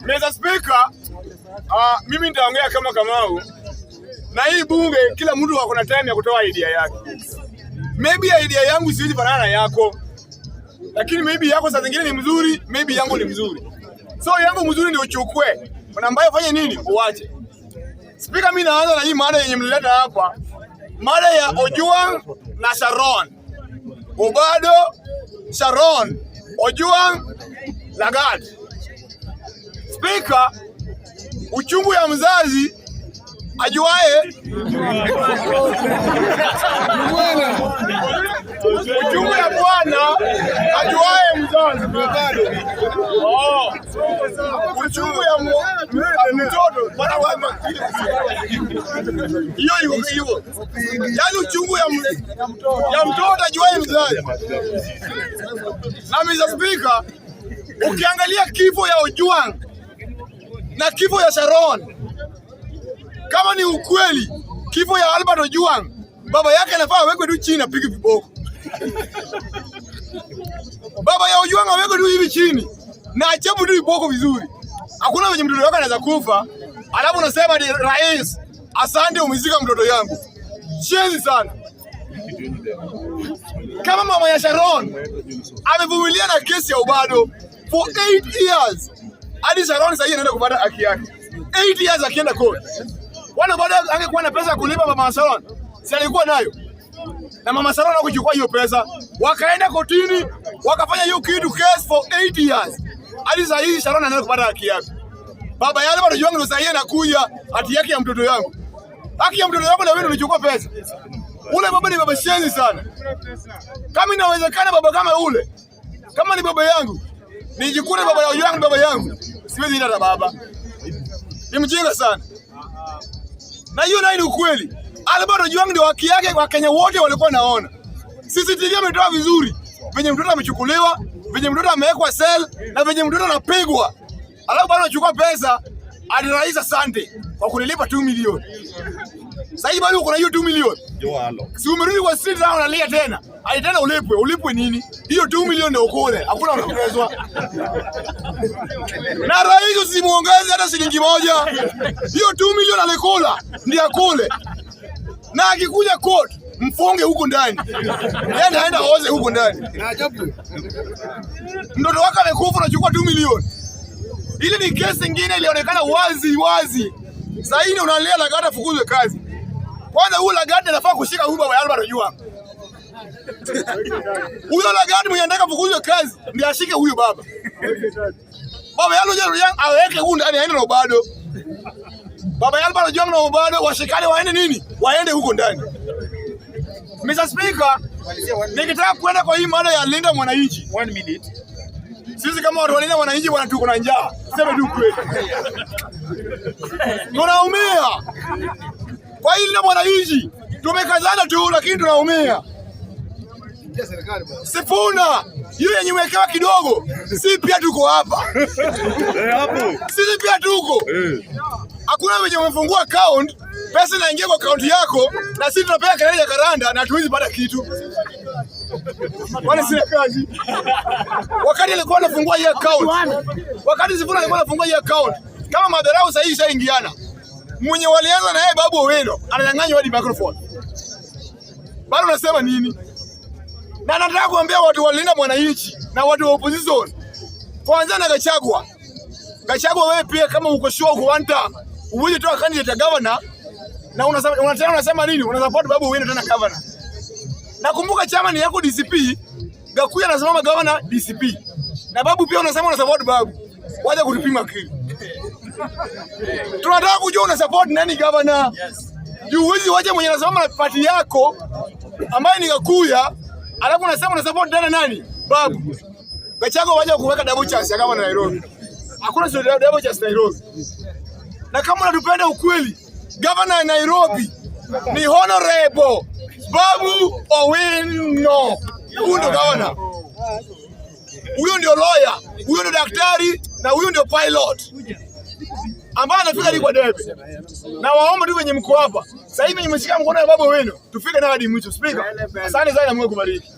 Mr. Speaker, mimi nitaongea kama Kamau. Na hii bunge kila mtu wako na time ya kutoa idea yake. Maybe idea yangu siwezi fanana na yako. Lakini maybe yako saa zingine ni mzuri, maybe yangu ni mzuri. So yangu mzuri ndio uchukue. Na ambaye fanye nini? Uache. Speaker, mimi naanza na hii mada yenye mlileta hapa. Mada ya Ojwang na Sharon. Obado, Sharon, Ojwang, Lagat. Speaker, uchungu ya mzazi ajuae uchungu ya bwana ajuae mzazi. Uchungu ya mtoto bwana wangu hiyo. Yaani uchungu ya mtoto ajuae mzazi. Na Mr. Speaker, ukiangalia kifo ya Ojwang na kifo ya Sharon, kama ni ukweli kifo ya Albert Ojwang, baba yake anafaa awekwe tu chini apige viboko. Baba ya Ojwang awekwe tu hivi chini na achapu tu viboko vizuri. Hakuna mwenye mtoto wake anaweza kufa alafu unasema ni rais, asante umezika mtoto yangu. Shezi sana. Kama mama ya Sharon amevumilia na kesi ya Obado for 8 years. Hadi Sharon sasa anaenda kupata haki yake. 8 years akienda court. Wana Obado angekuwa na pesa kulipa mama Sharon, si alikuwa nayo. Na mama Sharon hakuchukua hiyo pesa. Wakaenda kotini, wakafanya hiyo kitu case for 8 years. Hadi sasa hii Sharon anaenda kupata haki yake. Baba yale bado Ojwang ndo sasa anakuja hati yake ya mtoto yangu. Haki ya mtoto yangu na wewe unachukua pesa. Ule baba ni baba shenzi sana. Kama inawezekana baba kama ule, kama ni baba yangu, nijikune baba ya Ojwang baba yangu, siwezi ina baba. Ni mjinga sana. Na hiyo nayo ni ukweli. Albert Ojwang ndio haki yake kwa Kenya wote walikuwa naona. CCTV ametoa vizuri. Venye mtoto amechukuliwa, venye mtoto amewekwa cell na venye mtoto anapigwa. Alafu bado anachukua pesa hadi rais asante kwa kunilipa 2 milioni. Sasa hivi bado uko na hiyo 2 milioni. Si umerudi kwa street na unalia tena. Hadi tena ulipwe nini? Hiyo 2 milioni ndio ukule. Hakuna unaongezwa. Na rais usimuongeze hata shilingi moja. Hiyo 2 milioni alikula ndio akule. Na akikuja court mfunge huko ndani. Yeye aenda oze huko ndani. Mtoto wake amekufa unachukua 2 milioni. Ile ni kesi nyingine ilionekana wazi. Sasa hivi unalia Lagat afukuzwe kazi. Kwanza huyo Lagat anafaa kushika huyo baba Albert Ojwang. Huyo Lagat mwenye anataka afukuzwe kazi ndiye ashike huyo baba. Baba Albert Ojwang aweke huko ndani aende na Obado. Baba Albert Ojwang na Obado washikane waende nini? Waende huko ndani. Mr. Speaker, nikitaka kwenda kwa hii mada ya linda mwananchi 1 minute. Sisi kama watu walinda wananchi tuko na njaa. Sema tu kweli. Tunaumia. Kwa hili na mwananchi tumekazana tu lakini tunaumia. Sifuna hiyo yenye umewekewa kidogo. Sisi pia tuko hapa. Sisi pia tuko. Hakuna wenye wamefungua account, pesa inaingia kwa account yako na sisi tunapewa kelele ya karanda na hatuwezi pata kitu. Wale sina kazi. Wakati alikuwa anafungua hii account. Wakati Sifuna alikuwa anafungua hii account. Kama madharau sasa hii shaingiana. Mwenye walianza na yeye Babu Owino ananyang'anywa hadi microphone. Bado unasema nini? Na nataka kuambia watu walinda mwananchi na watu wa opposition. Kwanza na Gachagua. Gachagua wewe pia kama uko sure uko wanta, uje toa candidate ya governor na unasema nini? Unasupport Babu Owino tena governor. Nakumbuka chama ni yako DCP, Gakuya anasimama governor DCP. Na Babu pia unasema una support Babu. Waje kutupima akili. Tunataka kujua una support nani governor? Yes. Juu hizi waje mwenye anasimama na party yako ambaye ni Gakuya, alafu unasema una support tena nani? Babu. Gachagua waje kuweka double chance ya governor Nairobi. Hakuna double chance Nairobi. Na kama unatupenda ukweli, governor Nairobi ni honorable Babu Owino. Huyo ndio governor. Huyo ndio lawyer, huyo ndio daktari na huyo ndio pilot. Ambaye anafika hadi kwa debe. Na waomba tu wenye mko hapa. Sasa hivi nimeshika mkono wa Babu Owino. Tufike na hadi mwisho. Speaker. Asante sana, Mungu akubariki.